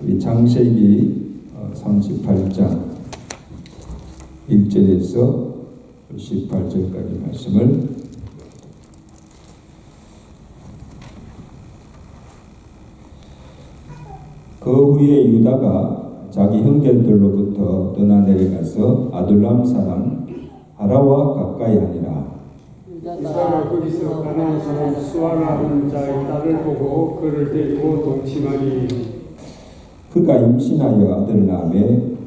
우리 창세기 38장 1절에서 18절까지 말씀을 그 후에 유다가 자기 형제들로부터 떠나 내려가서 아둘람 사람 하라와 가까이 하니라. 유다가 거기서 가나안 사람 수아라는 자의 딸을 보고 그를 데리고 동침하니 그가 임신하여 아들을 낳으며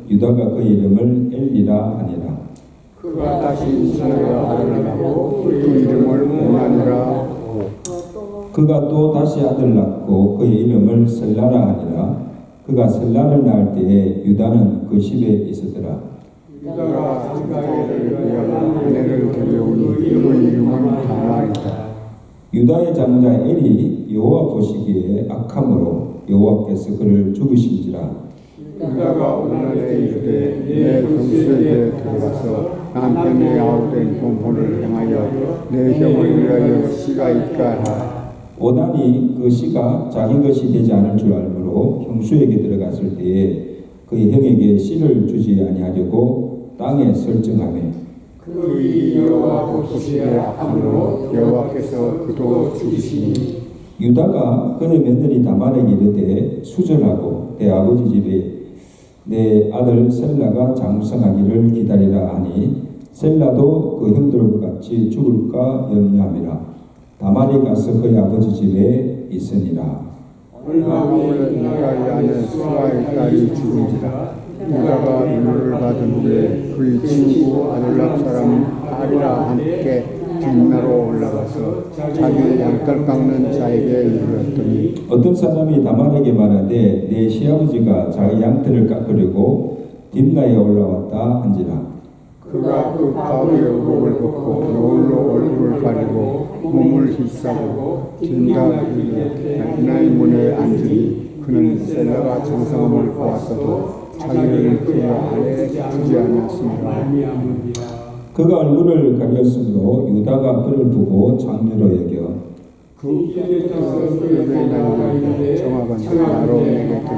유다가 그 이름을 엘리라 하니라. 그가 다시 임신하여 아들을 낳고 그 이름을 오나니라. 그가 또 다시 아들을 낳고 그의 이름을 셀라라 하니라. 그가 셀라를 낳을 때에 유다는 그 집에 있었더라. 유다가 장가에를 위하여 아내를 데려오니 그 이름은 다말이다. 유다의 장자 엘이 여호와 보시기에 악함으로 여호와께서 그를 죽으신지라. 유다가 오나니에 이르되 내 동수에게 들어가서 남편의 아우된 공혼을 행하여 내 형을 위하여 씨가 있까 하라. 오난이 그 씨가 자기 것이 되지 않을 줄 알므로 형수에게 들어갔을 때에 그의 형에게 씨를 주지 아니하려고 땅에 설정하며 그 일이 여호와 보시기에 악함으로 여호와께서 그도 죽이시니 유다가 그의 며느리 다말에게 이르되 수절하고 내 아버지 집에 내 아들 셀라가 장성하기를 기다리라 하니 셀라도 그 형들과 같이 죽을까 염려함이라. 다말이 가서 그의 아버지 집에 있으니라. 얼마 후에 유다의 아내 수아의 딸이 죽은지라. 유다가 위로를 받은 후에 그의 친구 아둘람 사람 하리라 함께 뒷나로 올라가서 자기의 양털 깎는 자에게 이르렀더니 어떤 사람이 다말에게 말하되 내 시아버지가 자기 양털을 깎으려고 딥나에 올라왔다 한지라. 그가 그 바위의 의복을 벗고 노을로 얼굴을 가리고 몸을 휩싸고 뒷나 이르되 문에 앉으니 그는 셀라가 장성함을 보았어도 자기를 그의 아내에 주지 않았습니다. 그가 얼굴을 가렸으므로 유다가 그를 보고 장류로 여겨 그 입에 타서 그에게 나이르되 정확한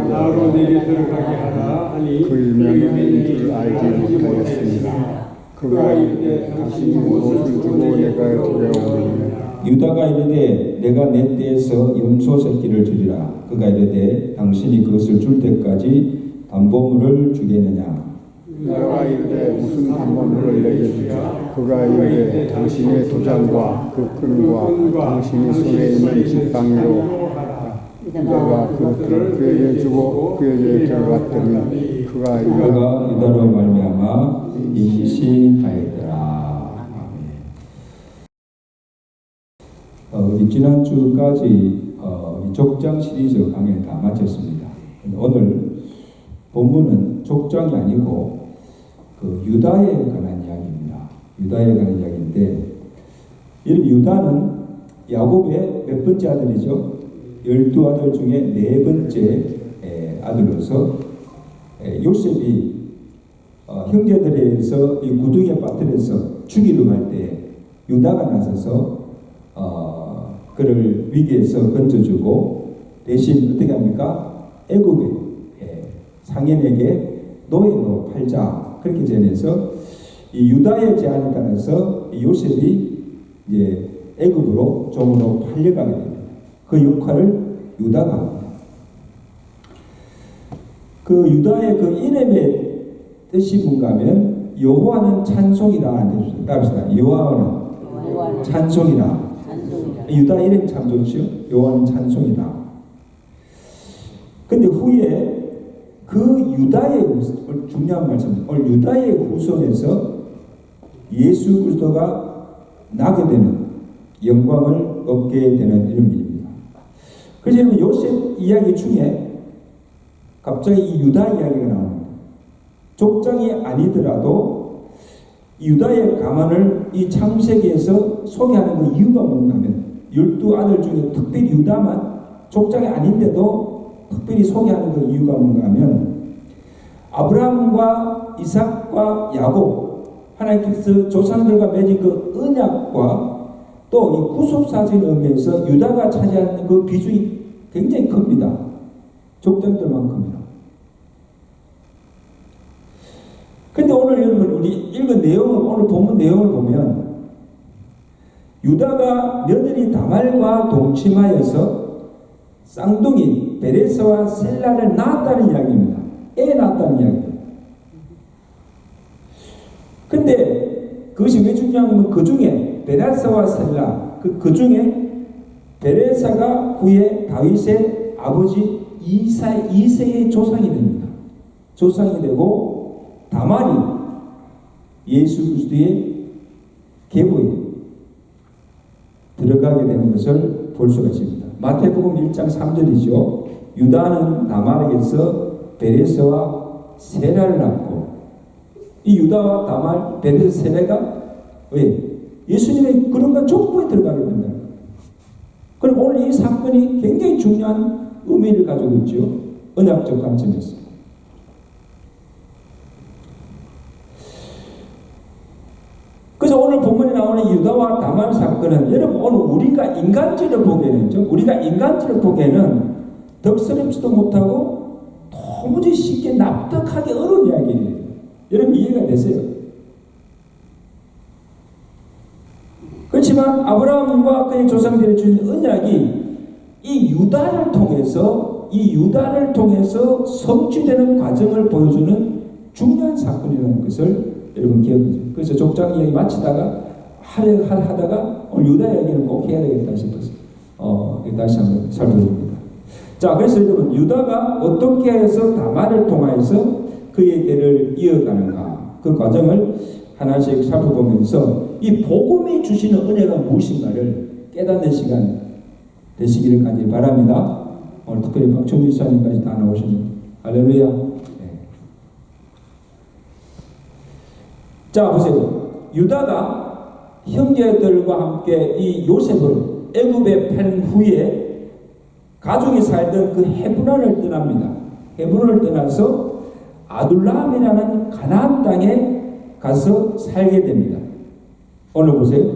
나로 내게 들어가게 하라 하니 그 유명한 줄 알지 못하였습니다. 그가 이르되 당신이 무엇을 주고 내가 데려오리니 유다가 이르되 내가 내 떼에서 염소 새끼를 주리라. 그가 이르되 당신이 그것을 줄 때까지 담보물을 주겠느냐. 유다가 이르되 무슨 담보물을 내게 주랴. 그가 이르되 당신의 도장과 그 끈과 당신의 손에 있는 지팡이로 유다가 그것들을 그에게 주고 그에게 들어갔더니 그가 유다로 말미암아 임신하였더라. 우리 지난주까지 족장 시리즈 강의를 다 마쳤습니다. 오늘 본문은 족장이 아니고 그 유다에 관한 이야기입니다. 유다에 관한 이야기인데, 이 유다는 야곱의 몇 번째 아들이죠? 12아들 중에 4번째 아들로서 요셉이 형제들에서 이 구덩이에 빠뜨려서 죽이려고 할 때 유다가 나서서 그를 위기에서 건져주고 대신 어떻게 합니까? 애굽의 상인에게 노예로 팔자 그렇게 전해서 이 유다의 제안에 따라서 요셉이 이제 애굽으로 종으로 팔려가게 됩니다. 그 역할을 유다가 합니다. 그 유다의 그 이름의 뜻이 뭔가 하면 여호와는 찬송이라 합시다. 여호와는 찬송이라. 유다 이름 참 좋죠. 여호와는 찬송이다. 근데 후에 그 유다의 중요한 말씀, 오늘 유다의 후손에서 예수 그리스도가 나게 되는 영광을 얻게 되는 이름입니다. 그래서 요셉 이야기 중에 갑자기 이 유다 이야기가 나옵니다. 족장이 아니더라도 유다의 가만을 이 창세기에서 소개하는 그 이유가 뭔가 하면 12아들 중에 특별히 유다만 족장이 아닌데도 특별히 소개하는 그 이유가 뭔가 하면 아브라함과 이삭과 야곱 하나님께서 조상들과 맺은 그 언약과 또 이 구속사진을 의미해서 유다가 차지하는 그 비중이 굉장히 큽니다. 족장들만큼이나. 근데 오늘 여러분 우리 읽은 내용을, 오늘 본문 내용을 보면 유다가 며느리 다말과 동침하여서 쌍둥이 베레스와 셀라를 낳았다는 이야기입니다. 애 낳았다는 이야기입니다. 근데 그것이 왜 중요하냐면 그 중에 베레스와 셀라, 그 중에 베레사가 후에 다윗의 아버지 이새의 조상이 됩니다. 조상이 되고 다말이 예수 그리스도의 계보에 들어가게 되는 것을 볼 수가 있습니다. 마태복음 1장 3절이죠. 유다는 다말에게서 베레스와 세라를 낳고, 이 유다와 다말, 베레스, 세라가 왜? 예수님의 그런가 족보에 들어가게 된다. 그럼 오늘 이 사건이 굉장히 중요한 의미를 가지고 있죠. 언약적 관점에서. 그래서 오늘 본문에 나오는 유다와 다말 사건은, 여러분 오늘 우리가 인간적으로 보기에는 덕스럽지도 못하고 도무지 쉽게 납득하기 어려운 이야기예요. 여러분 이해가 되세요? 그렇지만 아브라함과 그의 조상들이 주신 언약이 이 유다를 통해서 성취되는 과정을 보여주는 중요한 사건이라는 것을 여러분 기억하세요. 그래서 족장 이야기 마치다가 하다가 오늘 유다 이야기는 꼭 해야 되겠다 싶어서 다시 한번 살펴봅니다. 자, 그래서 여러분 유다가 어떻게 해서 다말을 통하여서 그의 대를 이어가는가, 그 과정을 하나씩 살펴보면서 이 복음이 주시는 은혜가 무엇인가를 깨닫는 시간 되시기를 간절히 바랍니다. 오늘 특별히 박종민 사님까지 다 나오시는 할렐루야. 네. 자, 보세요. 유다가 형제들과 함께 이 요셉을 애굽에 판 후에 가족이 살던 그 헤브론을 떠납니다. 헤브론을 떠나서 아둘람이라는 가나안 땅에 가서 살게 됩니다. 오늘 보세요.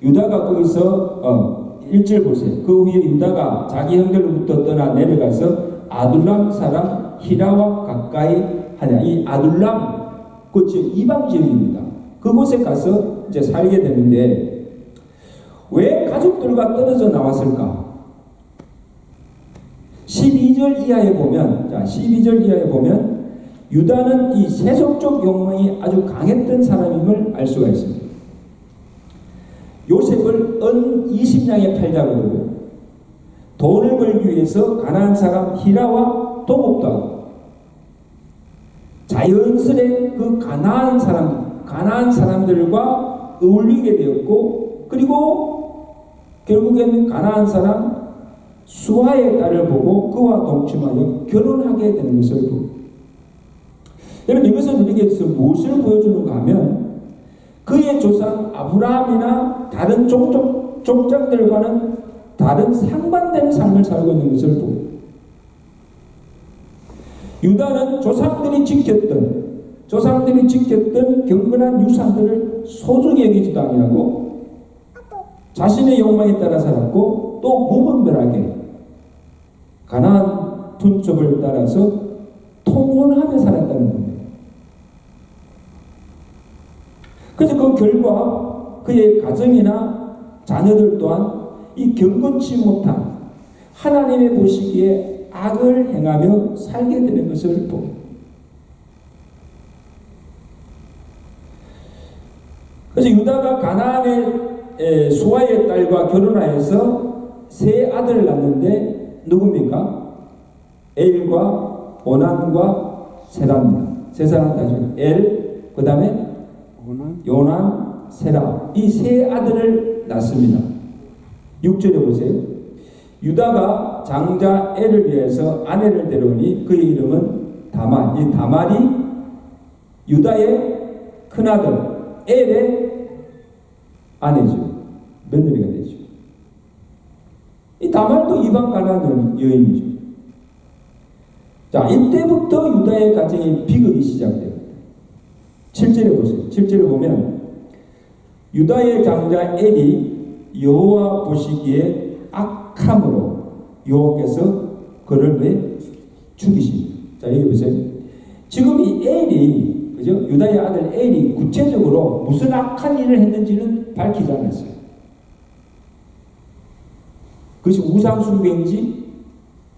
유다가 거기서 1절 보세요. 그 후에 유다가 자기 형들로부터 떠나 내려가서 아둘람 사람 히라와 가까이 하냐. 이 아둘람, 그 이방 지역입니다. 그곳에 가서 이제 살게 되는데, 왜 가족들과 떨어져 나왔을까? 12절 이하에 보면 유다는 이 세속적 욕망이 아주 강했던 사람임을 알 수가 있습니다. 요셉을 은 20냥에 팔자 그러고, 돈을 벌기 위해서 가나안 사람 히라와 동업도 하고, 자연스레 그 가나안 사람들과 어울리게 되었고, 그리고 결국에는 가나안 사람 수아의 딸을 보고 그와 동침하여 결혼하게 되는 것을 보고, 여러분 이것은 우리에게서 무엇을 보여주는가 하면 그의 조상 아브라함이나 다른 족장들과는 다른 상반되는 삶을 살고 있는 것을 보고, 유다는 조상들이 지켰던 경건한 유산들을 소중히 여기지도 아니하고 자신의 욕망에 따라 살았고, 또 무분별하게 가나안 분첩을 따라서 통혼하며 살았다는 겁니다. 그래서 그 결과 그의 가정이나 자녀들 또한 이 경건치 못한 하나님의 보시기에 악을 행하며 살게 되는 것을 봅니다. 그래서 유다가 가나안의 수아의 딸과 결혼하여서 세 아들을 낳는데 누굽니까? 엘과 오난과 세라입니다. 세 사람 따지고 엘, 그 다음에 요난, 세라, 이 세 아들을 낳습니다. 6절에 보세요. 유다가 장자 엘을 위해서 아내를 데려오니 그의 이름은 다말. 이 다말이 유다의 큰아들 엘의 아내죠. 며느리가 되죠. 이 다말도 이방 가나안 여인이죠. 자, 이때부터 유다의 가정의 비극이 시작됩니다. 7절에 보세요. 7절에 보면 유다의 장자 엘이 여호와 보시기에 악함으로 여호와께서 그를 왜 죽이십니다. 자, 여기 보세요. 지금 이 엘이, 그죠? 유다의 아들 엘이 구체적으로 무슨 악한 일을 했는지는 밝히지 않았어요. 그것이 우상숭배인지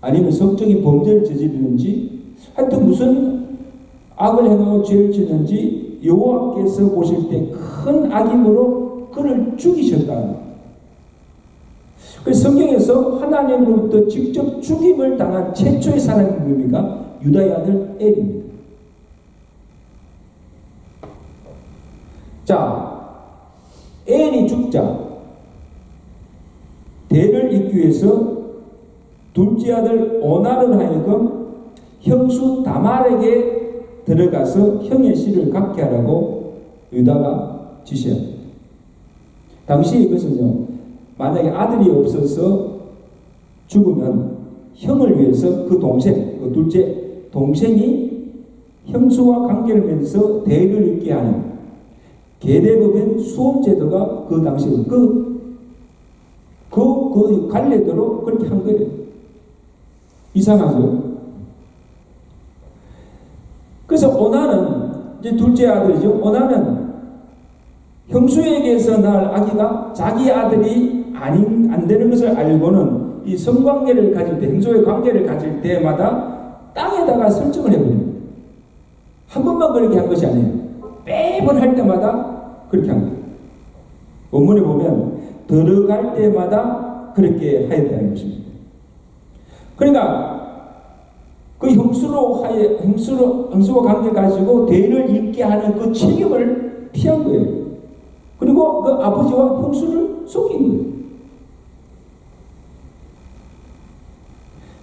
아니면 성적인 범죄를 저지르는지 하여튼 무슨 악을 행하고 죄를 짓는지 여호와께서 보실 때 큰 악임으로 그를 죽이셨다. 그래서 성경에서 하나님으로부터 직접 죽임을 당한 최초의 사람이 누굽니까? 유다의 아들 엘입니다. 자, 엘이 죽자 대를 잇기 위해서 둘째 아들 오난을 하여금 형수 다말에게 들어가서 형의 씨를 갖게 하라고 유다가 지시합니다. 당시 이것은요, 만약에 아들이 없어서 죽으면 형을 위해서 그 동생, 그 둘째 동생이 형수와 관계를 맺어서 대를 잇게 하는 계대법인 수혼제도가 그 당시에 그 관례대로 그렇게 한 거예요. 이상하죠? 그래서 오난은 이제 둘째 아들이죠. 오난은 형수에게서 낳을 아기가 자기 아들이 안 되는 것을 알고는 이 성관계를 가질 때, 형수의 관계를 가질 때마다 땅에다가 설정을 해버립니다. 한 번만 그렇게 한 것이 아니에요. 매번 할 때마다 그렇게 한 거예요. 원문에 보면 들어갈 때마다 그렇게 하였다는 것입니다. 그러니까 그 형수와 관계 가지고 대를 잇게 하는 그 책임을 피한 거예요. 그리고 그 아버지와 형수를 속인 거예요.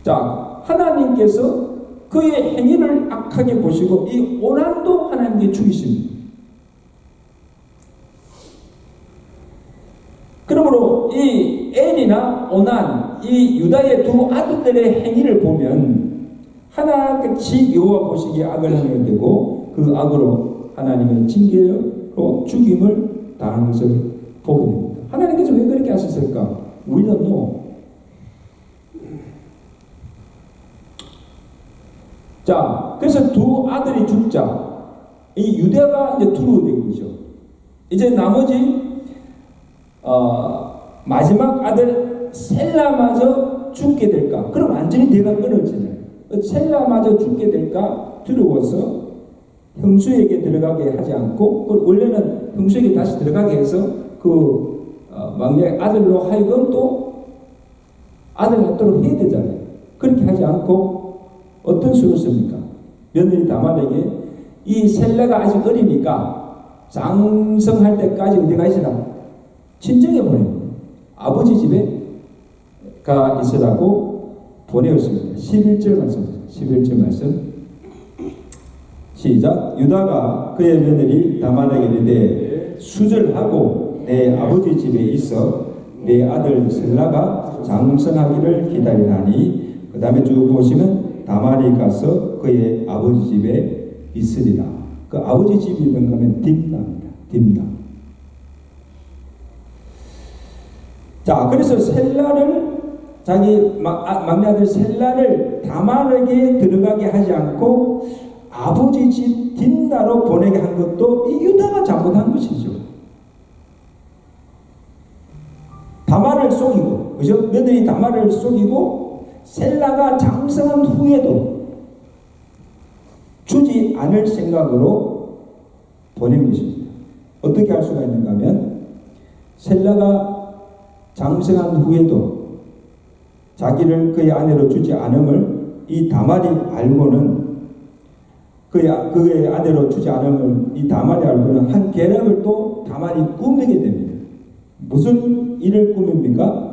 자, 하나님께서 그의 행위를 악하게 보시고 이 오난도 하나님께 죽이십니다. 그러므로 이 엘이나 오난, 이 유다의 두 아들들의 행위를 보면 하나같이 여호와 보시기에 악을 행하게 되고 그 악으로 하나님의 징계로 죽임을 당하는 것을 보게 됩니다. 하나님께서 왜 그렇게 하셨을까? We don't know. 자, 그래서 두 아들이 죽자 이 유다가 이제 두려워된 거죠. 이제 나머지 마지막 아들 셀라마저 죽게 될까? 그럼 완전히 대가 끊어지잖아요. 셀라마저 죽게 될까 두려워서 형수에게 들어가게 하지 않고 원래는 형수에게 다시 들어가게 해서 그 막내 아들로 하여금 또 아들 낳도록 해야 되잖아요. 그렇게 하지 않고 어떤 수를 씁니까? 며느리 다말에게 이 셀라가 아직 어리니까 장성할 때까지 어디 가 있으라? 친정에 보냅니다. 아버지 집에 가 있으라고 보내었습니다. 11절 말씀. 11절 말씀. 시작. 유다가 그의 며느리 다말에게 이르되 수절하고 내 아버지 집에 있어 내 아들 셀라가 장성하기를 기다리라니. 그 다음에 쭉 보시면 다말이 가서 그의 아버지 집에 있으리라. 그 아버지 집이 뭔가 하면 딥나입니다. 딥나. 자, 그래서 셀라를 자기 막내 아들 셀라를 다말에게 들어가게 하지 않고 아버지 집 딥나로 보내게 한 것도 이 유다가 잘못한 것이죠. 다말을 속이고, 그죠? 며느리 다말을 속이고 셀라가 장성한 후에도 주지 않을 생각으로 보낸 것입니다. 어떻게 할 수가 있는가 하면 셀라가 장성한 후에도 자기를 그의 아내로 주지 않음을 이 다말이 알고는 그의 아내로 주지 않음을 이 다말이 알고는 한 계략을 또 다말이 꾸미게 됩니다. 무슨 일을 꾸밉니까?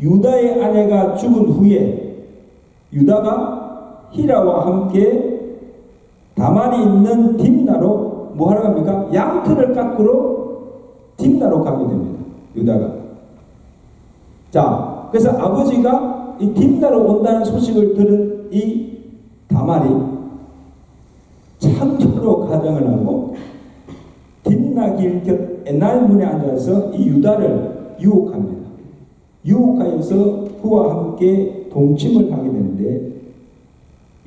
유다의 아내가 죽은 후에 유다가 히라와 함께 다말이 있는 딥나로 뭐 하러 갑니까? 양털을 깎으러 딥나로 가게 됩니다. 유다가. 자, 그래서 아버지가 이 딥나로 온다는 소식을 들은 이 다말이 창조로 가정을 하고 딥나 길 곁 에날 문에 앉아서 이 유다를 유혹합니다. 유혹하여서 그와 함께 동침을 하게 되는데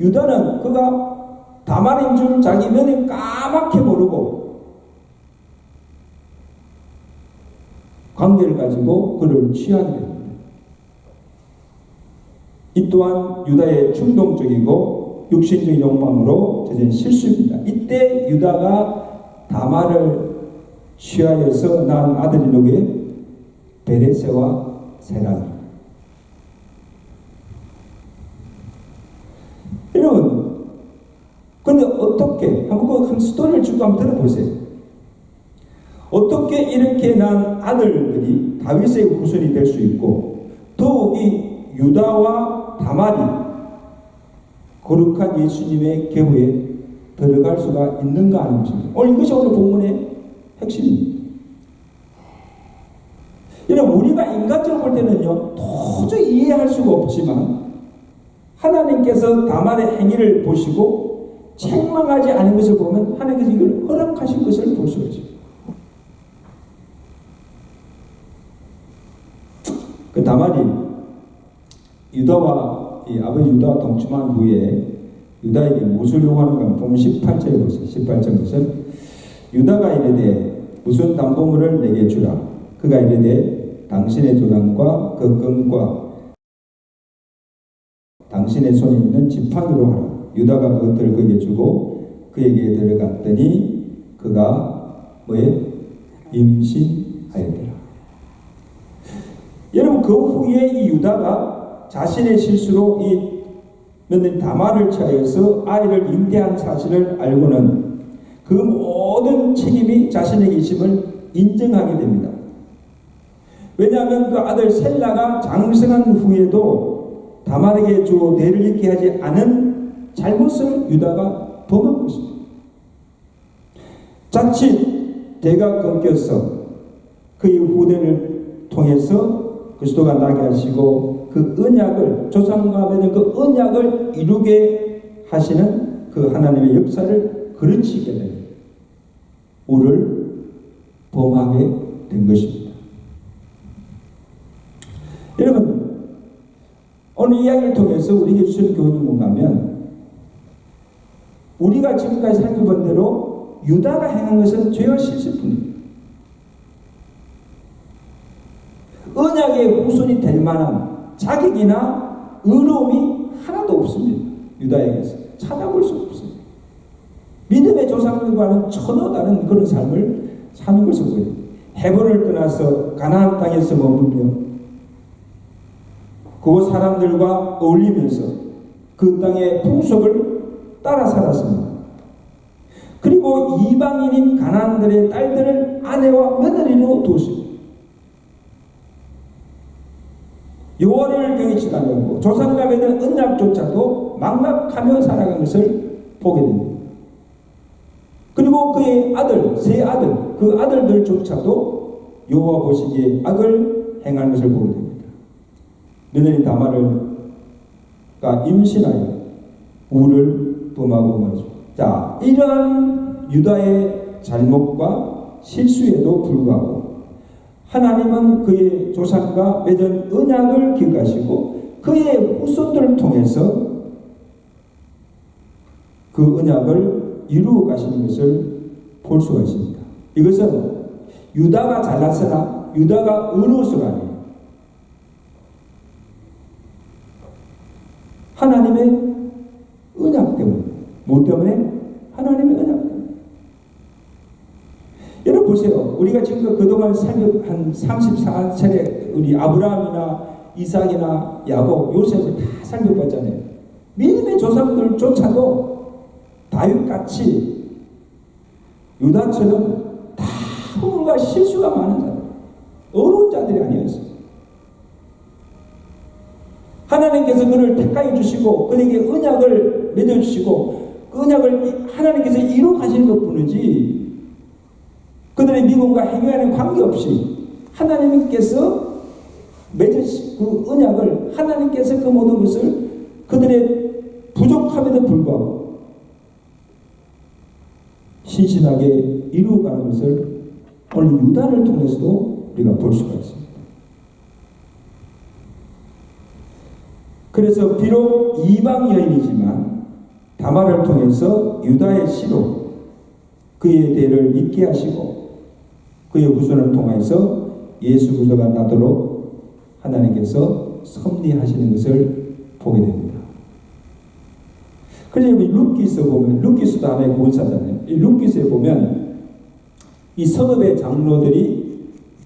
유다는 그가 다말인 줄 자기 면에 까맣게 모르고 관계를 가지고 그를 취하게 됩니다. 이 또한 유다의 충동적이고 육신적인 욕망으로 젖은 실수입니다. 이때 유다가 다말을 취하여서 낳은 아들이 누구예요? 베레세와 세라입니다. 여러분, 근데 어떻게, 한번 스토리를 쭉 한번 들어보세요. 어떻게 이렇게 난 아들들이 다윗의 후손이 될 수 있고, 더욱이 유다와 다말이 거룩한 예수님의 계보에 들어갈 수가 있는가 하는 것입니다. 이것이 오늘 본문의 핵심입니다. 여러분, 우리가 인간적으로 볼 때는요, 도저히 이해할 수가 없지만, 하나님께서 다말의 행위를 보시고 책망하지 않은 것을 보면 하나님께서 이걸 허락하신 것을 볼 수 있죠. 그 다말이 유다와 이 아버지 유다와 동침한 후에 유다에게 무엇을 요구하는가 보면 18절에 보세요. 18절에서 유다가 이르되 무슨 담보물을 내게 주라. 그가 이르되 당신의 조상과 그 끈과 당신의 손에 있는 지팡이로 하라. 유다가 그것들을 그에게 주고 그에게 들어갔더니 그가 뭐에 임신하였더라. 여러분, 그 후에 이 유다가 자신의 실수로 이 며느리 다말을 취하여서 아이를 임대한 사실을 알고는 그 모든 책임이 자신에게 있음을 인정하게 됩니다. 왜냐하면 그 아들 셀라가 장성한 후에도 다말에게 주어 대를 잃게 하지 않은 잘못을 유다가 범한 것입니다. 자칫 대가 끊겨서 그의 후대를 통해서 그리스도가 나게 하시고 그 언약을 조상과 맺은 그 언약을 이루게 하시는 그 하나님의 역사를 그르치게 되는 우를 범하게 된 것입니다. 여러분, 오늘 이야기를 통해서 우리에게 주시는 교훈이 뭔가 하면 우리가 지금까지 살펴본 대로 유다가 행한 것은 죄와 실수뿐입니다. 언약의 후손이 될 만한 자격이나 의로움이 하나도 없습니다. 유다에게서 찾아볼 수 없습니다. 믿음의 조상들과는 전혀 다른 그런 삶을 사는 것을 보여요. 헤브론을 떠나서 가나안 땅에서 머물며 그곳 사람들과 어울리면서 그 땅의 풍속을 따라 살았습니다. 그리고 이방인인 가나안들의 딸들을 아내와 며느리로 두었습니다. 여호와를 경외치 않고 조상과 맺은 언약조차도 망각하며 살아간 것을 보게 됩니다. 그리고 그의 아들, 세 아들, 그 아들들조차도 여호와 보시기에 악을 행하는 것을 보게 됩니다. 며느리 다말가 임신하여 우를 범하고 말이죠. 자, 이러한 유다의 잘못과 실수에도 불구하고 하나님은 그의 조상과 맺은 언약을 기억하시고 그의 후손들을 통해서 그 언약을 이루어 가시는 것을 볼 수가 있습니다. 이것은 유다가 잘났으나 유다가 의로워서가 아니에요. 하나님의 언약 때문에. 뭐 때문에? 하나님의 언약 때문에. 여러분 보세요. 우리가 지금 그동안 한 34차례 우리 아브라함이나 이삭이나 야곱, 요셉을 다 살펴봤잖아요. 믿음의 조상들조차도 다윗같이 유다처럼 다 허물과 실수가 많은 자들, 어려운 자들이 아니었어요. 하나님께서 그를 택하여 주시고 그에게 언약을 맺어주시고 그 언약을 하나님께서 이루어 가시는 것뿐이지 그들의 미움과 행위와는 관계없이 하나님께서 맺으신 그 언약을 하나님께서 그 모든 것을 그들의 부족함에도 불구하고 신실하게 이루어가는 것을 오늘 유다를 통해서도 우리가 볼 수가 있습니다. 그래서 비록 이방 여인이지만 다말을 통해서 유다의 씨로 그의 대를 잇게 하시고 그의 후손을 통해서 예수 그리스도가 나도록 하나님께서 섭리하시는 것을 보게 됩니다. 그래서 여기 룻기서 보면, 룻기서도 하나의 구원사잖아요. 이 룻기서에 보면 이 성읍의 장로들이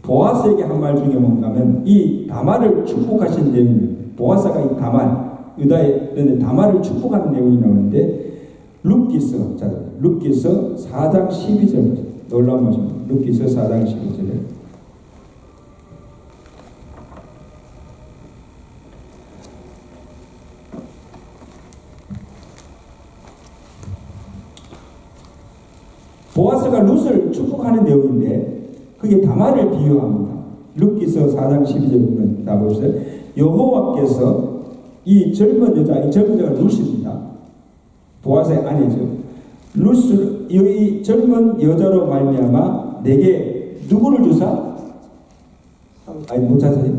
보아스에게 한 말 중에 뭔가 하면 이 다말을 축복하신 내용입니다. 보아스가 이 다말, 유다의 다말을 축복하는 내용이 나오는데 룻기서 4장 12절 놀라운 말씀입니다. 룻기서 4장 12절에 보아스가 룻을 축복하는 내용인데 그게 다말을 비유합니다. 룻기서 4장 12절 보면 다 보세요. 여호와께서 이 젊은 여자가 룻입니다. 보아스의 아내죠. 룻을 이 젊은 여자로 말미암아 내게 누구를 주사? 아니 못 찾아요.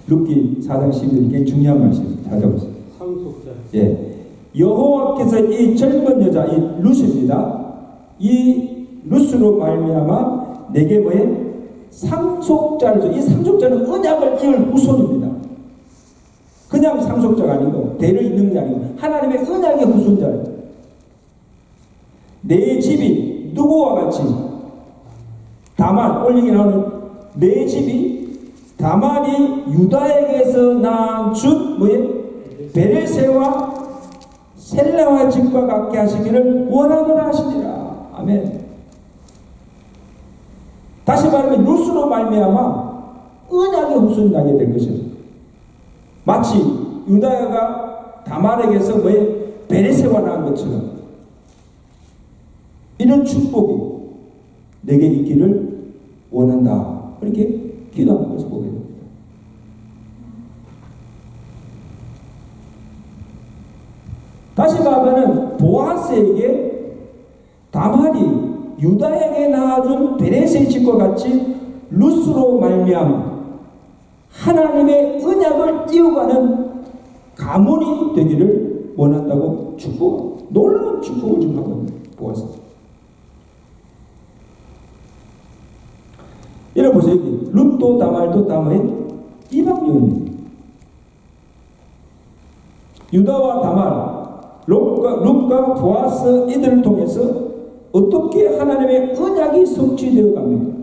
룻기 4장 12절 굉장히 중요한 말씀입니다. 찾아보세요. 상속자. 예, 여호와께서 이 젊은 여자 이 룻입니다. 이 룻으로 말미암아 내게 뭐에 상속자를 줘. 이 상속자는 언약을 이을 후손입니다. 그냥 상속자가 아니고 대를 잇는 게 아니고 하나님의 언약의 후손자예요. 내 집이 누구와 같이 다만 올리기 나오는 내 집이 다만이 유다에게서 낳은 뭐에 베레세와 셀라와 집과 같게 하시기를 원하노라 하시니라. 아멘. 다시 말하면 룻으로 말미암아 언약의 후손이 나게 될 것입니다. 마치 유다가 다말에게서 뭐에 베레세와 낳은 것처럼 이런 축복이 내게 있기를 원한다. 그렇게 기도하는 것을 보게 됩니다. 다시 말하면 보아스에게 다말이 유다에게 낳아준 베레스의 집과 같이 룻으로 말미암아 하나님의 언약을 이어가는 가문이 되기를 원한다고 놀라운 축복을 좀 하고 보았습니다. 여러분 보세요. 룻도 다말도 다말의 이방여인입니다. 유다와 다말, 룻과 보아스 이들을 통해서 어떻게 하나님의 언약이 성취되어 갑니까?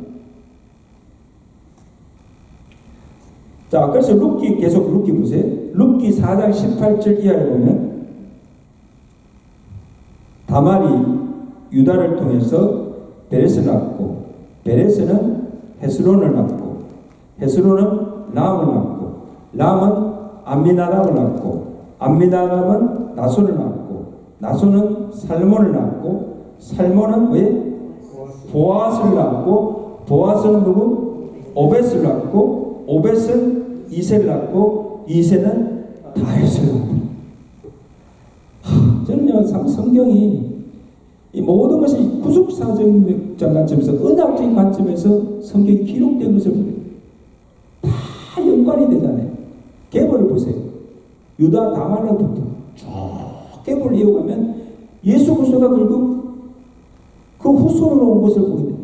자, 그래서 계속 룻기 보세요. 룻기 4장 18절 이하에 보면 다말이 유다를 통해서 베레스를 낳고 베레스는 헤스론을 낳고 헤스론은 람을 낳고 람은 암미나답을 낳고 암미나답은 나손을 낳고 나손은 살몬을 낳고 살몬은 왜? 보아스를 낳고 보아스는 누구? 오벳을 낳고 오벳은 이세를 낳고 이세는 다윗을 낳고. 저는요 성경이 이 모든 것이 구속사적인 관점에서 언약적인 관점에서 성경이 기록된 것을 보면 다 연관이 되잖아요. 계보를 보세요. 유다 다말로부터 쭉 계보를 이어가면 예수 그리스도가 결국 그 후손으로 온 것을 보게 됩니다.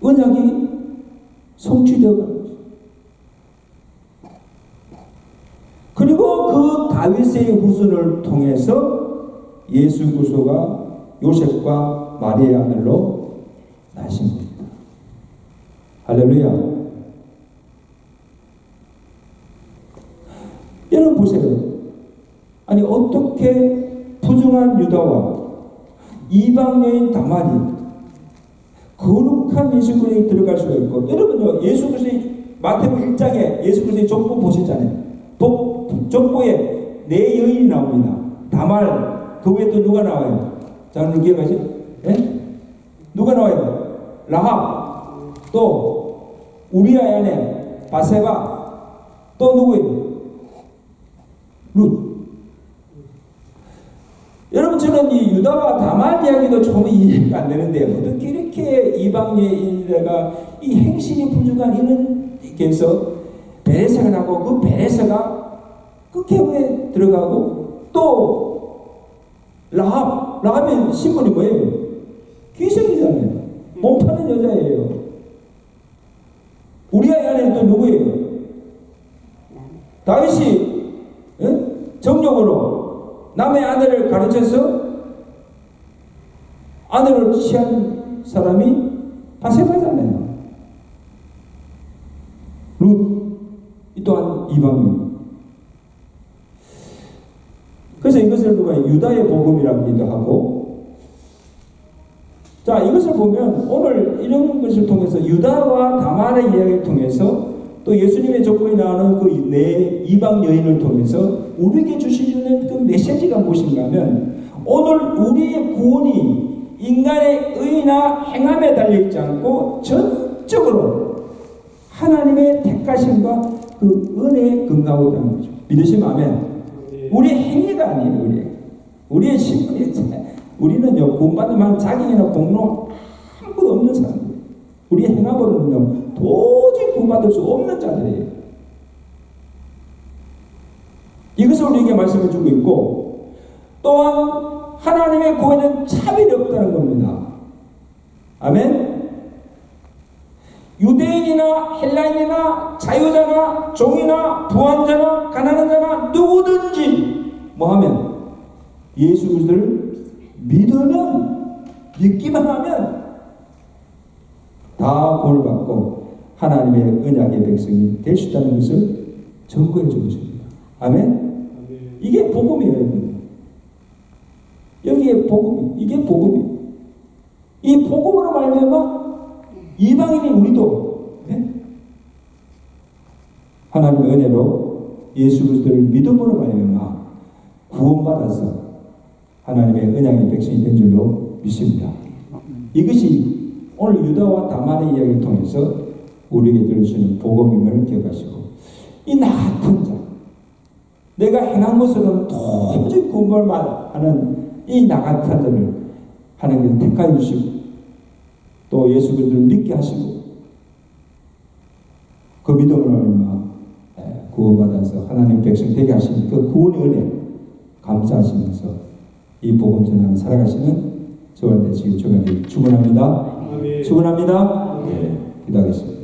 언약이 성취되어 가는 거죠. 그리고 그 다윗의 후손을 통해서 예수 그리스도가 요셉과 마리아의 아들로 나신 겁니다. 할렐루야. 여러분 보세요. 아니 어떻게 부정한 유다와 이방 여인 다말이 거룩한 예수 그리스도에 들어갈 수가 있고, 여러분요 예수 그리스도의 마태복음 1장에 예수 그리스도의 족보 보시잖아요. 족보에 네 여인이 나옵니다. 다말 그 외에 또 누가 나와요? 자, 여러분 기억하시죠? 예? 누가 나와요? 라합, 또 우리아의 아내 바세바, 또 누구예요? 룻. 여러분 저는 이 유다와 다말 이야기도 조금 이해가 안 되는데 어떻게 이렇게 이방인들가 이 행실이 부족한 이는 께서 베레스가 나고 그 베레스가 그 계보에 들어가고 또 라합의 신분이 뭐예요? 귀신이잖아요. 몸 파는 여자예요. 우리아의 아내는 또 누구예요? 다윗이 정욕으로 남의 아내를 가르쳐서 아내를 취한 사람이 바세바잖아요. 룻, 이 또한 이방인. 그래서 이것을 누가 유다의 복음이라기도 하고, 자, 이것을 보면 오늘 이런 것을 통해서 유다와 다말의 이야기를 통해서 또 예수님의 조건이 나오는 그 네 이방 여인을 통해서 우리에게 주시는 그 메시지가 무엇인가 하면, 오늘 우리의 구원이 인간의 의나 행함에 달려있지 않고 전적으로 하나님의 택하심과 그 은혜에 근거하고 있다는 거죠. 믿으시면 아멘. 우리의 행위가 아니에요. 우리의 신분이. 우리는요, 구원받을 만한 자격이나 공로 아무것도 없는 사람이에요. 우리의 행함으로는요, 도저히 구원받을 수 없는 자들이에요. 이것을 우리에게 말씀해 주고 있고, 또한 하나님의 구원에는 차별이 없다는 겁니다. 아멘? 유대인이나 헬라인이나 자유자나 종이나 부한자나 가난한 자나 누구든지 뭐하면 예수 그리스도를 믿으면, 믿기만 하면 다 구원을 받고 하나님의 언약의 백성이 될 수 있다는 것을 증거해 주고 있습니다. 아멘? 이게 복음이에요, 여러분. 여기에 복음이, 이게 복음이에요. 이 복음으로 말미암아 이방인인 우리도 하나님의 은혜로 예수 그리스도를 믿음으로 말미암아 구원받아서 하나님의 언약의 백성이 된 줄로 믿습니다. 이것이 오늘 유다와 다말의 이야기를 통해서 우리에게 들으시는 복음임을 기억하시고, 이 나 같은 자, 내가 행한 것으로는 도저히 구원을 하는 이 나 같은 자를 하나님께서 택하여 주시고 또 예수 그리스도를 믿게 하시고 그 믿음으로 말미암아 구원받아서 하나님 백성 되게 하시는 그 구원의 은혜 감사하시면서 이 복음 전하는 살아가시는 저와 되시길 축원합니다. 축원합니다. 네, 기도하겠습니다.